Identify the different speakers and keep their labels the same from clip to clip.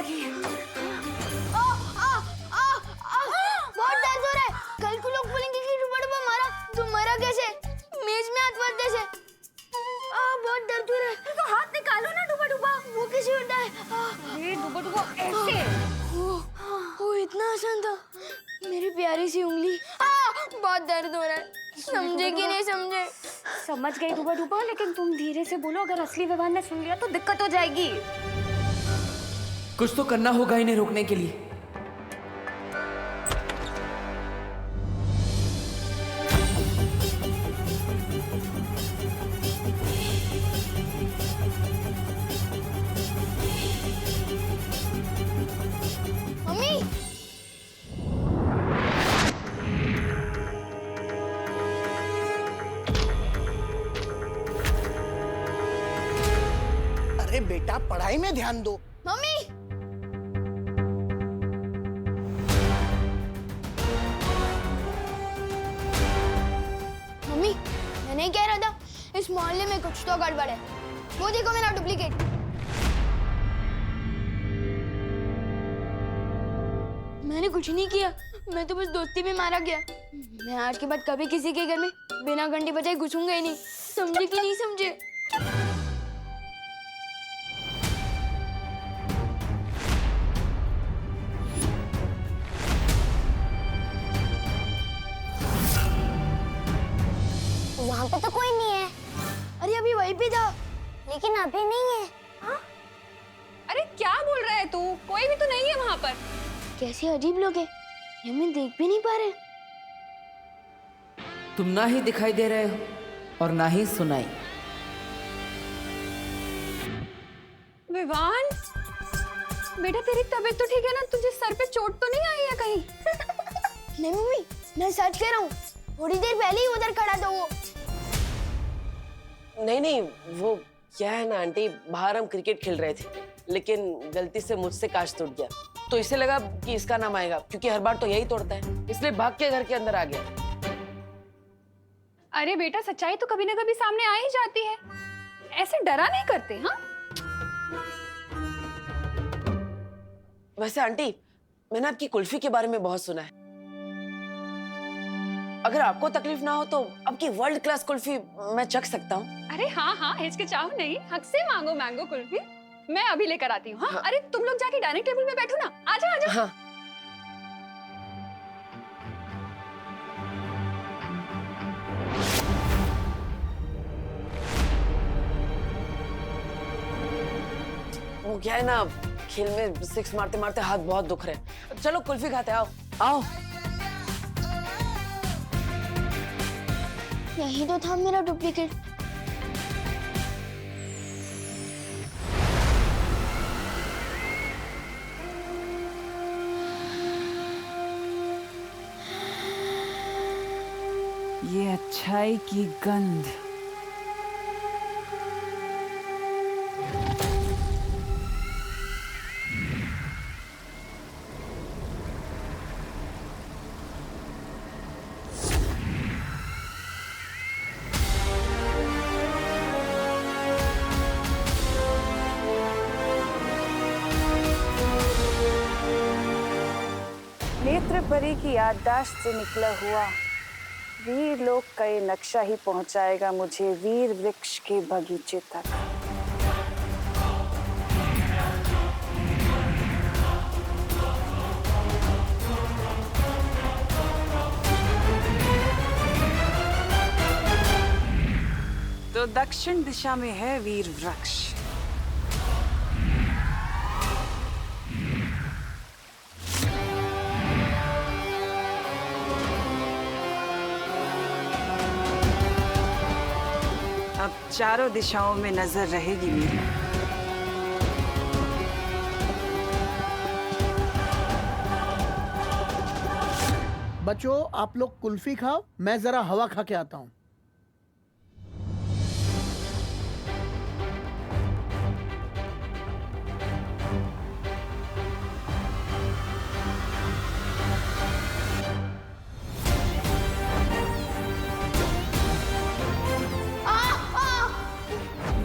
Speaker 1: लगी।
Speaker 2: बहुत दर्द हो रहा है। कल को लोग बोलेंगे कि डुबा डुबा मारा, तो मरा कैसे? मेज में हाथ मत जैसे। बहुत दर्द हो रहा है।
Speaker 1: तो हाथ निकालो ना डुबा डुबा।
Speaker 2: वो कैसे होता है?
Speaker 1: ये डुबा डुबा ऐसे।
Speaker 2: वो इतना आसान था। मेरी प्यारी सी उंगली। बहुत दर्द हो रहा है। समझे कि नहीं समझे?
Speaker 1: समझ गई डुबा डुबा, लेकिन तुम धीरे से बोलो, अगर असली विवान ने सुन लिया तो दिक्कत हो जाएगी।
Speaker 3: कुछ तो करना होगा इन्हें रोकने के लिए।
Speaker 2: मम्मी,
Speaker 4: अरे बेटा, पढ़ाई में ध्यान दो।
Speaker 2: मम्मी, मम्मी, मैं नहीं कह रहा था इस मोहल्ले में कुछ तो गड़बड़ है। वो देखो मेरा डुप्लीकेट। मैंने कुछ नहीं किया, मैं तो बस दोस्ती में मारा गया। मैं आज के बाद कभी किसी के घर में बिना घंटी बजाए घुसूंगा ही नहीं। समझे कि नहीं समझे?
Speaker 5: वहाँ पे तो कोई नहीं है।
Speaker 2: अरे अभी वहीं पे था।
Speaker 5: लेकिन अभी नहीं है।
Speaker 1: अरे क्या बोल रहा है तू? कोई भी तो नहीं है वहाँ पर।
Speaker 2: कैसे अजीब लोग हैं, ये हमें देख भी नहीं पा रहे।
Speaker 3: तुम ना ही दिखाई दे रहे हो और ना ही सुनाई।
Speaker 1: विवान, बेटा तेरी तबीयत तो ठीक है ना? तुझे सर पे चोट तो नहीं आई है कहीं?
Speaker 2: नहीं मम्मी, मैं सच कह रहा हूँ। थोड़ी देर पहले ही उधर खड़ा था वो।
Speaker 6: नहीं नहीं, वो क्या है ना आंटी, बाहर हम क्रिकेट खेल रहे थे, लेकिन गलती से मुझसे कांच टूट गया, तो इसे लगा कि इसका नाम आएगा, क्योंकि हर बार तो यही तोड़ता है, इसलिए भाग के घर के अंदर आ गया।
Speaker 1: अरे बेटा, सच्चाई तो कभी ना कभी सामने आ ही जाती है। ऐसे डरा नहीं करते। हाँ,
Speaker 6: वैसे आंटी, मैंने आपकी कुल्फी के बारे में बहुत सुना है। अगर आपको तकलीफ ना हो तो आपकी वर्ल्ड क्लास कुल्फी मैं चख सकता हूँ।
Speaker 1: अरे हाँ हाँ, हिचकिचाओ नहीं, हक से मांगो मैंगो कुल्फी। मैं अभी लेकर आती हूँ। हाँ? अरे तुम लोग जाके डाइनिंग टेबल पे बैठो ना। आजा आजा।
Speaker 6: हाँ। वो क्या है ना, खेल में सिक्स मारते मारते हाथ बहुत दुख रहे। चलो कुल्फी खाते, आओ आओ।
Speaker 2: यही तो था मेरा डुप्लीकेट।
Speaker 7: ये अच्छाई की गंध।
Speaker 8: नेत्र परी की याददाश्त से निकला हुआ वीर लोक का ये नक्शा ही पहुंचाएगा मुझे वीर वृक्ष के बगीचे तक। तो दक्षिण दिशा में है वीर वृक्ष। अब चारों दिशाओं में नजर रहेगी मेरी।
Speaker 4: बच्चों, आप लोग कुल्फी खाओ, मैं जरा हवा खा के आता हूँ।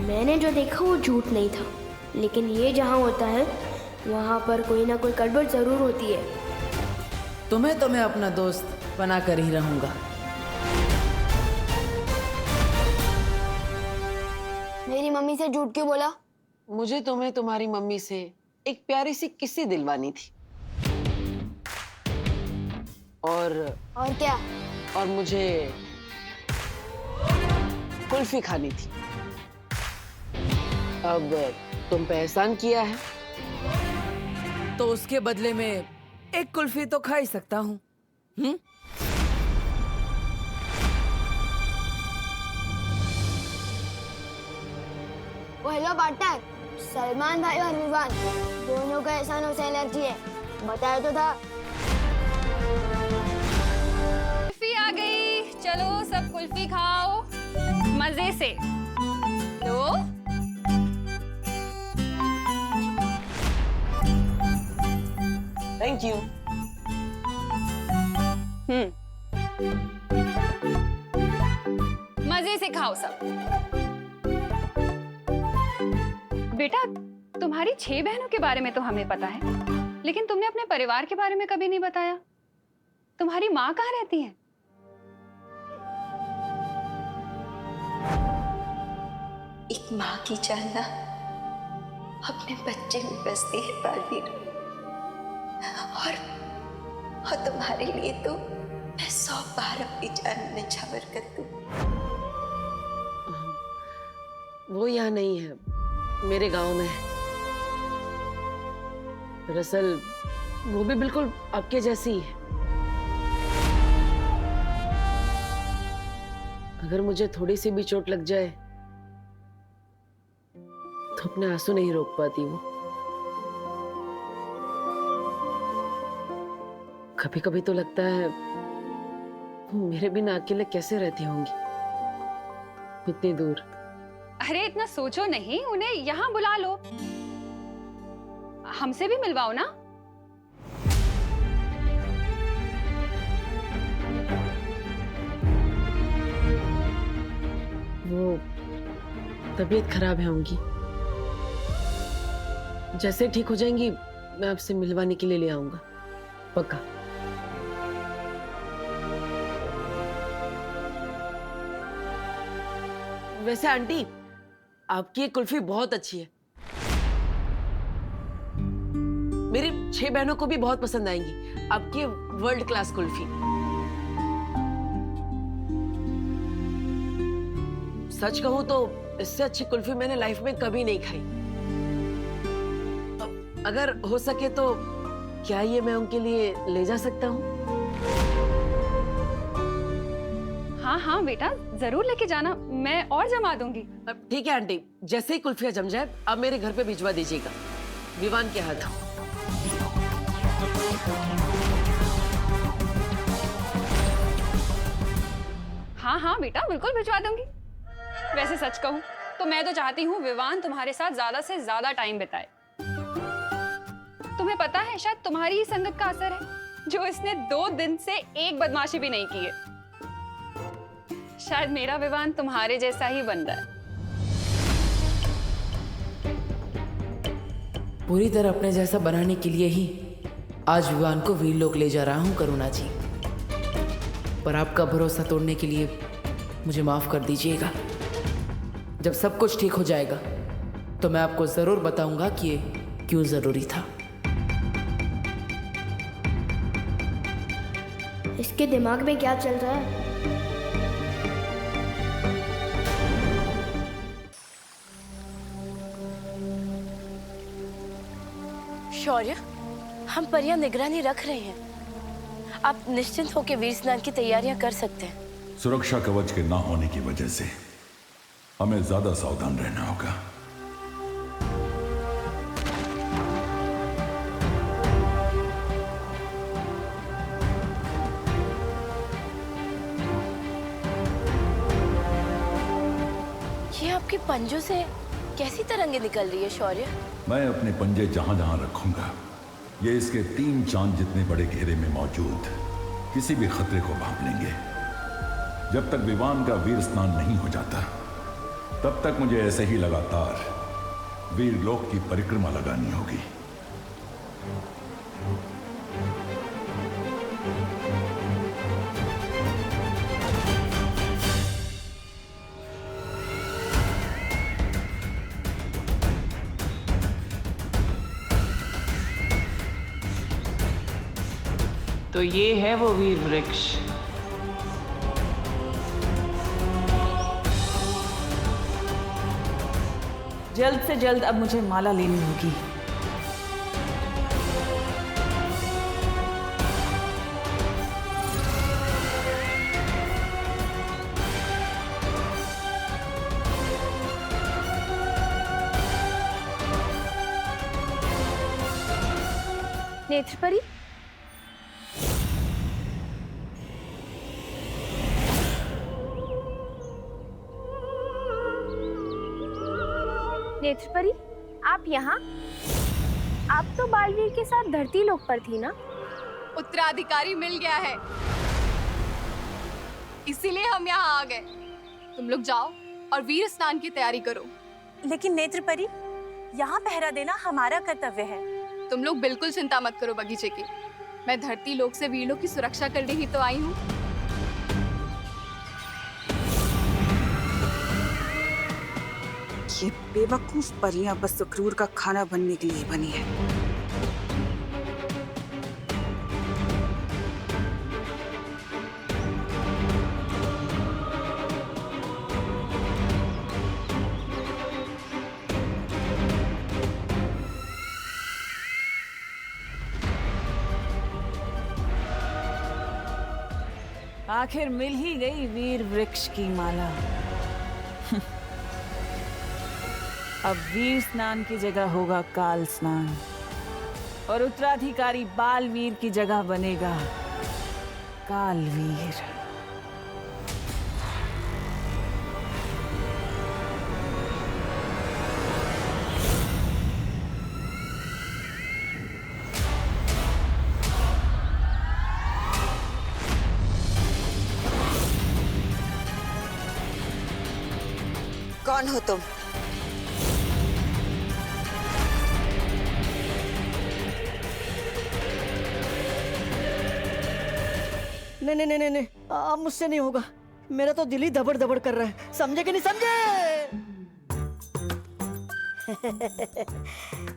Speaker 2: मैंने जो देखा वो झूठ नहीं था, लेकिन ये जहाँ होता है वहाँ पर कोई ना कोई गड़बड़ जरूर होती है।
Speaker 3: तुम्हें तो मैं अपना दोस्त बना कर ही रहूंगा।
Speaker 2: मेरी मम्मी से झूठ क्यों बोला?
Speaker 6: मुझे तुम्हें तुम्हारी मम्मी से एक प्यारी सी किस्सी दिलवानी थी। और
Speaker 2: क्या?
Speaker 6: और मुझे कुल्फी खानी थी। अब तुम पे एहसान किया है
Speaker 3: तो उसके बदले में एक कुल्फी तो खा ही सकता हूँ।
Speaker 2: वो हेलो पार्टनर, सलमान भाई और विवान दोनों का एहसानों से एलर्जी है, बताया तो था।
Speaker 1: कुल्फी आ गई, चलो सब कुल्फी खाओ मजे से। लो
Speaker 6: थैंक यू।
Speaker 1: मजे से खाओ सब। बेटा, तुम्हारी 6 बहनों के बारे में तो हमें पता है, लेकिन तुमने अपने परिवार के बारे में कभी नहीं बताया। तुम्हारी माँ कहाँ रहती है?
Speaker 9: एक माँ की जानना अपने बच्चे में बसती है बालवीर, और तुम्हारे लिए तो मैं 100 बार अपनी जान निछावर कर दूं।
Speaker 6: वो यहाँ नहीं है, मेरे गांव में है। दरअसल वो भी बिल्कुल आपके जैसी ही है। अगर मुझे थोड़ी सी भी चोट लग जाए तो अपने आंसू नहीं रोक पाती वो। कभी कभी तो लगता है वो मेरे बिना अकेले कैसे रहती होंगी इतनी दूर।
Speaker 1: अरे इतना सोचो नहीं, उन्हें यहाँ बुला लो, हमसे भी मिलवाओ ना।
Speaker 6: वो तबीयत खराब है उनकी, जैसे ठीक हो जाएंगी मैं आपसे मिलवाने के लिए ले आऊंगा, पक्का। वैसे आंटी, आपकी ये कुल्फी बहुत अच्छी है, मेरी 6 बहनों को भी बहुत पसंद आएंगी आपकी वर्ल्ड क्लास कुल्फी। सच कहूं तो इससे अच्छी कुल्फी मैंने लाइफ में कभी नहीं खाई। अगर हो सके तो क्या ये मैं उनके लिए ले जा सकता हूँ?
Speaker 1: हाँ हाँ बेटा, जरूर लेके जाना, मैं और जमा दूंगी।
Speaker 6: ठीक है आंटी, जैसे ही कुल्फिया जम जाए आप मेरे घर पे भिजवा दीजिएगा, विवान के हाथ।
Speaker 1: हाँ हाँ बेटा, बिल्कुल भिजवा दूंगी। वैसे सच कहूँ तो मैं तो चाहती हूँ विवान तुम्हारे साथ ज्यादा से ज्यादा टाइम बिताए। तुम्हें पता है, शायद तुम्हारी ही संगत का असर है जो इसने 2 दिन से एक बदमाशी भी नहीं की है। शायद मेरा विवान तुम्हारे जैसा ही बन रहा है।
Speaker 3: पूरी तरह अपने जैसा बनाने के लिए ही आज विवान को वीरलोक ले जा रहा हूँ करुणा जी। पर आपका भरोसा तोड़ने के लिए मुझे माफ कर दीजिएगा। जब सब कुछ ठीक हो जाएगा तो मैं आपको जरूर बताऊंगा कि ये क्यों जरूरी था।
Speaker 2: इसके दिमाग में क्या चल रहा है?
Speaker 10: शौर्य, हम परियां निगरानी रख रहे हैं, आप निश्चिंत होकर वीर स्नान की तैयारियां कर सकते हैं।
Speaker 11: सुरक्षा कवच के ना होने की वजह से हमें ज्यादा सावधान रहना होगा।
Speaker 10: ये आपके पंजों से कैसी तरंगे निकल रही है शौर्य?
Speaker 11: मैं अपने पंजे जहां जहां रखूंगा, ये इसके 3 चांद जितने बड़े घेरे में मौजूद किसी भी खतरे को भांप लेंगे। जब तक विवान का वीर स्नान नहीं हो जाता तब तक मुझे ऐसे ही लगातार वीर लोक की परिक्रमा लगानी होगी।
Speaker 7: तो ये है वो वीर वृक्ष। जल्द से जल्द अब मुझे माला लेनी होगी।
Speaker 10: नेत्रपरी, नेत्रपरी, आप यहाँ? आप तो बालवीर के साथ धरती लोक पर थी ना?
Speaker 1: उत्तराधिकारी मिल गया है, इसीलिए हम यहाँ आ गए। तुम लोग जाओ और वीर स्नान की तैयारी करो।
Speaker 10: लेकिन नेत्रपरी, यहाँ पहरा देना हमारा कर्तव्य है।
Speaker 1: तुम लोग बिल्कुल चिंता मत करो बगीचे की। मैं धरती लोक से वीरों की सुरक्षा करने ही तो आई हूँ।
Speaker 7: ये बेवकूफ परियां बस अक्रूर का खाना बनने के लिए बनी है। आखिर मिल ही गई वीर वृक्ष की माला। अब वीर स्नान की जगह होगा काल स्नान और उत्तराधिकारी बालवीर की जगह बनेगा कालवीर।
Speaker 10: कौन हो तुम?
Speaker 4: नहीं नहीं नहीं नहीं, अब मुझसे नहीं होगा। मेरा तो दिल ही धबड़ धबड़ कर रहा है। समझे कि नहीं समझे?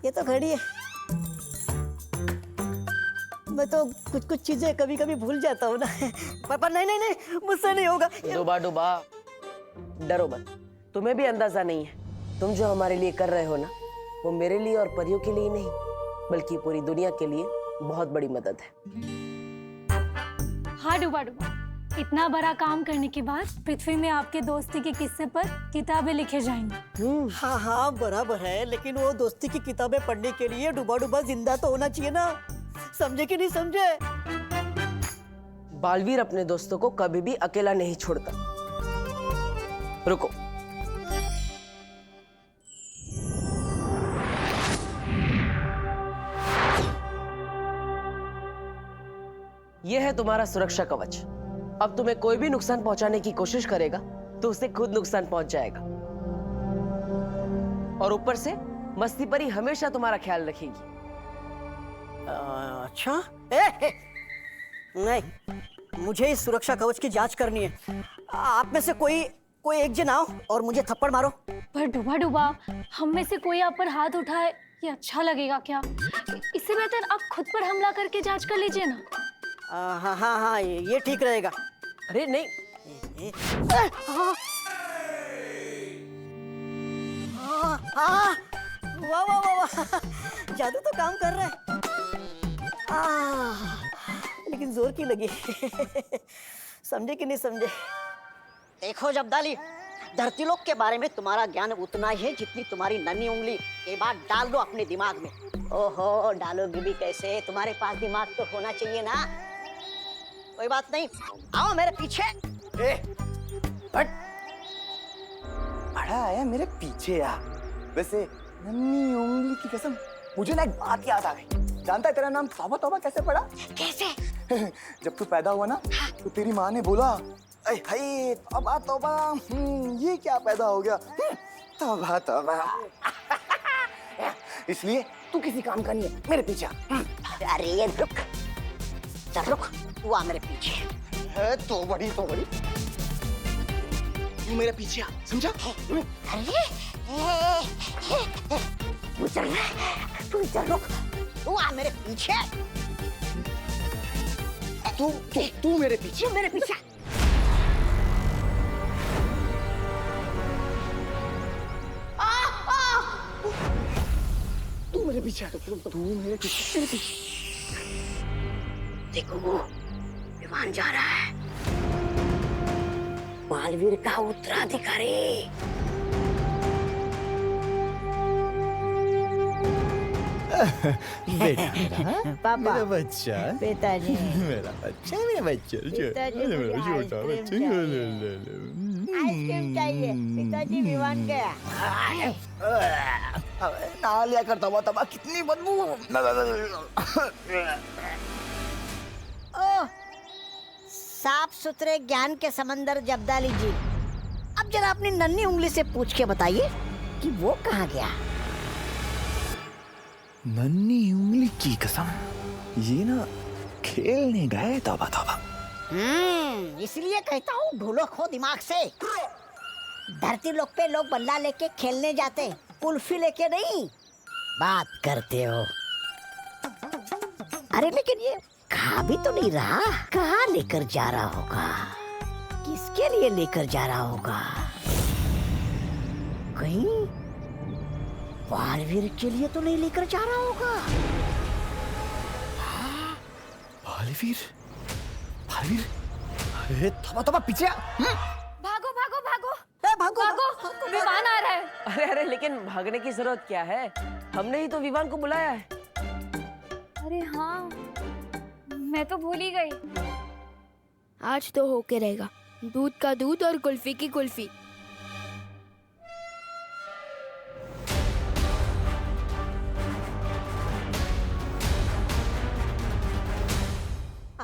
Speaker 4: ये तो घड़ी है। मैं तो कुछ कुछ चीजें कभी कभी भूल जाता हूँ ना। पर नहीं नहीं नहीं, मुझसे नहीं होगा।
Speaker 6: डुबा डुबा, डरो मत। तुम्हें भी अंदाजा नहीं है, तुम जो हमारे लिए कर रहे हो ना, वो मेरे लिए और परियों के लिए नहीं, बल्कि पूरी दुनिया के लिए बहुत बड़ी मदद है।
Speaker 5: हाँ डुबा डुबा, इतना बड़ा काम करने के बाद पृथ्वी में आपके दोस्ती के किस्से पर किताबें लिखे जाएंगी।
Speaker 4: हाँ हाँ बराबर है, लेकिन वो दोस्ती की किताबें पढ़ने के लिए डुबा डुबा जिंदा तो होना चाहिए ना। समझे कि नहीं समझे?
Speaker 6: बालवीर अपने दोस्तों को कभी भी अकेला नहीं छोड़ता। रुको, यह है तुम्हारा सुरक्षा कवच। अब तुम्हें कोई भी नुकसान पहुंचाने की कोशिश करेगा तो उसे खुद नुकसान पहुंच जाएगा। और ऊपर से मस्ती परी हमेशा तुम्हारा ख्याल रखेगी।
Speaker 4: अच्छा, नहीं, मुझे इस सुरक्षा कवच की जांच करनी है। आप में से कोई एक जन आओ और मुझे थप्पड़ मारो।
Speaker 5: पर डुबा डुबा, हम में से कोई आप पर हाथ उठाए, ये अच्छा लगेगा क्या? इससे बेहतर आप खुद पर हमला करके जांच कर लीजिए ना।
Speaker 4: हाँ हाँ हाँ, ये ठीक रहेगा।
Speaker 6: अरे नहीं,
Speaker 4: वाह वाह वाह वाह, जादू तो काम कर रहा है। लेकिन जोर की लगी। समझे कि नहीं समझे? देखो जब्दाली, धरती लोक के बारे में तुम्हारा ज्ञान उतना ही है जितनी तुम्हारी नन्ही उंगली। ये बात डाल दो अपने दिमाग में। ओहो, डालोगी भी कैसे? तुम्हारे पास दिमाग तो होना चाहिए ना। कोई बात नहीं, आओ मेरे पीछे।
Speaker 12: हट, बड़ा आया मेरे पीछे आ। वैसे नन्ही उंगली की कसम, मुझे ना एक बात याद आ गई। जानता है तेरा नाम तौबा तौबा कैसे पड़ा?
Speaker 2: कैसे?
Speaker 12: जब तू पैदा हुआ ना, तो तेरी माँ ने बोला, अरे भाई तौबा तौबा, ये क्या पैदा हो गया? तौबा तौबा। इसलिए तू किसी काम का नहीं है, मेरे पीछे आ।
Speaker 4: अरे ये रुक, चल रुक, तू आ मेरे पीछे।
Speaker 12: है तो बड़ी तू मेरे पीछे आ, समझा?
Speaker 4: अरे तू चल रुक, तू आ मेरे पीछे।
Speaker 12: तू मेरे पीछे,
Speaker 4: मेरे पीछे।
Speaker 12: तू मेरे पीछे आ, तू मेरे पीछे।
Speaker 4: देखो वो विमान जा रहा है, बालवीर का उत्तराधिकारी।
Speaker 12: बेटा
Speaker 4: पापा,
Speaker 12: मेरा बच्चा,
Speaker 4: पिताजी,
Speaker 12: मेरा बच्चा, मेरा बच्चा,
Speaker 4: पिताजी, मुझे
Speaker 12: मेरा छोटा
Speaker 4: आइसक्रीम
Speaker 12: बच्चा।
Speaker 4: आइसक्रीम चाहिए। पिताजी विमान गया।
Speaker 12: ना लिया करता हुआ तबा, कितनी बदबू।
Speaker 4: साफ सुथरे ज्ञान के समंदर जब्दाली जी, अब जरा अपनी नन्ही उंगली से पूछ के बताइए कि वो कहाँ गया।
Speaker 12: नन्ही उंगली की कसम, ये ना खेलने गए। तौबा तौबा।
Speaker 4: इसलिए कहता हूँ ढूलो खो दिमाग से। धरती लोक पे लोग बल्ला लेके खेलने जाते, कुल्फी लेके नहीं। बात करते हो। अरे लेकिन ये खा भी तो नहीं रहा, कहाँ लेकर जा रहा होगा, किसके लिए लेकर जा रहा होगा? कहीं बालवीर के लिए तो नहीं लेकर जा रहा होगा।
Speaker 12: बालवीर, बालवीर, अरे तौबा तौबा, पीछे आ।
Speaker 5: भागो भागो भागो
Speaker 4: भागो
Speaker 5: भागो, विमान आ रहा है।
Speaker 6: अरे अरे, लेकिन भागने की जरूरत क्या है? हमने ही तो विमान को बुलाया है।
Speaker 5: अरे हाँ, मैं तो भूल ही गई।
Speaker 2: आज तो होके रहेगा, दूध का दूध और कुल्फी की कुल्फी।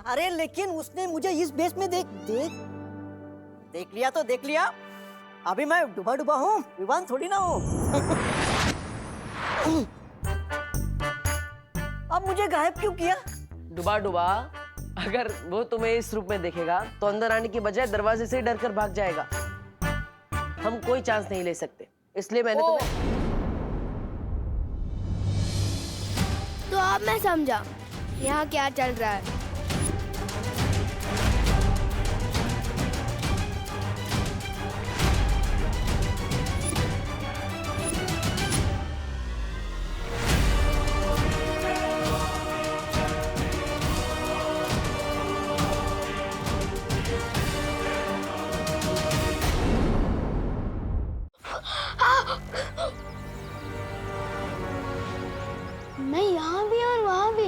Speaker 4: अरे लेकिन उसने मुझे इस बेस में देख लिया तो देख लिया। अभी मैं डूबा डूबा हूँ, विमान थोड़ी ना हूँ। अब मुझे गायब क्यों किया?
Speaker 6: डुबा डुबा, अगर वो तुम्हें इस रूप में देखेगा तो अंदर आने की बजाय दरवाजे से ही डर कर भाग जाएगा। हम कोई चांस नहीं ले सकते, इसलिए मैंने तुम्हें।
Speaker 2: तो अब मैं समझा यहाँ क्या चल रहा है। मैं यहाँ भी और वहाँ भी,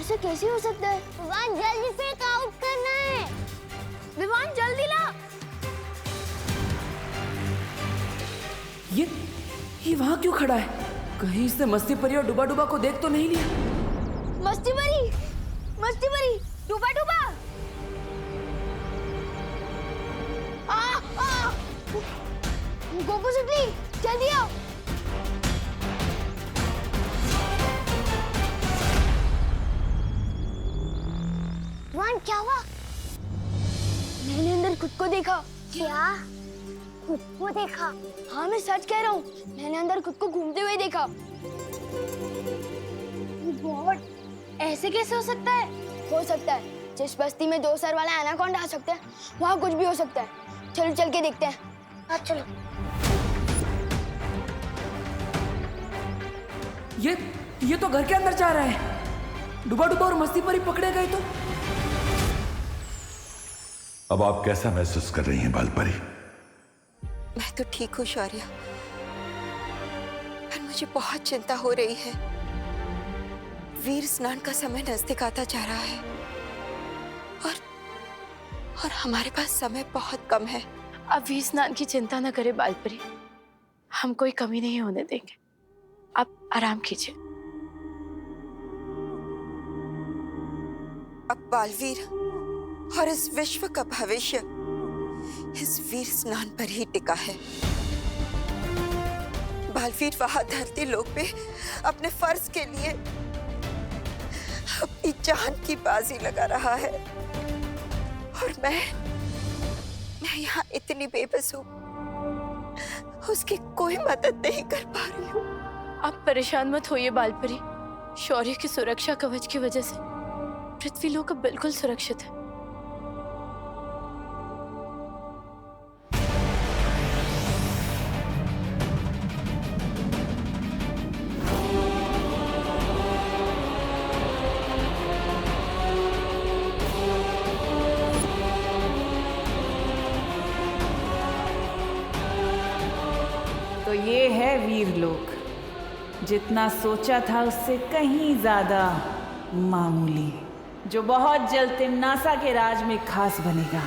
Speaker 2: ऐसा कैसे हो सकता है? विमान जल्दी से आउट करना है। विमान जल्दी ला।
Speaker 3: ये वहाँ क्यों खड़ा है? कहीं इसने मस्ती परी और डुबा डुबा को देख तो नहीं लिया?
Speaker 2: मस्ती भरी, डूबा डूबा। गोकू सुटली, जल्दी आओ। विमान क्या हुआ? मैंने अंदर खुद को देखा। क्या? खुद को देखा? हाँ मैं सच कह रहा हूँ, मैंने अंदर खुद को घूमते हुए देखा। गॉड, ऐसे कैसे हो सकता है? हो सकता है, जिस बस्ती में 2 सर वाला एनाकोंडा आ सकता है, वहाँ कुछ भी हो सकता है। चलो चल के देखते हैं। हाँ चलो।
Speaker 3: ये तो घर के अंदर जा रहा है। डुबा डुबा और मस्ती परी पकड़े गए तो?
Speaker 11: अब आप कैसा महसूस कर रही हैं बालपरी?
Speaker 9: मैं तो ठीक हूँ शौर्य, पर मुझे बहुत चिंता हो रही है। वीर स्नान का समय नजदीक आता जा रहा है और हमारे पास समय बहुत कम है।
Speaker 10: अब वीर स्नान की चिंता न करे बालपरी, हम कोई कमी नहीं होने देंगे। आप आराम कीजिए।
Speaker 9: अब बालवीर और इस विश्व का भविष्य इस वीर स्नान पर ही टिका है। बालवीर वहां धरती लोक पे अपने फर्ज के लिए अपनी जान की बाजी लगा रहा है और मैं यहाँ इतनी बेबस हूँ, उसकी कोई मदद नहीं कर पा रही हूँ।
Speaker 10: आप परेशान मत होइए बालपरी। शौर्य की सुरक्षा कवच की वजह से पृथ्वीलोक अब बिल्कुल सुरक्षित है।
Speaker 7: तो ये है वीरलोक, जितना सोचा था उससे कहीं ज्यादा मामूली, जो बहुत जल्द नासा के राज में खास बनेगा।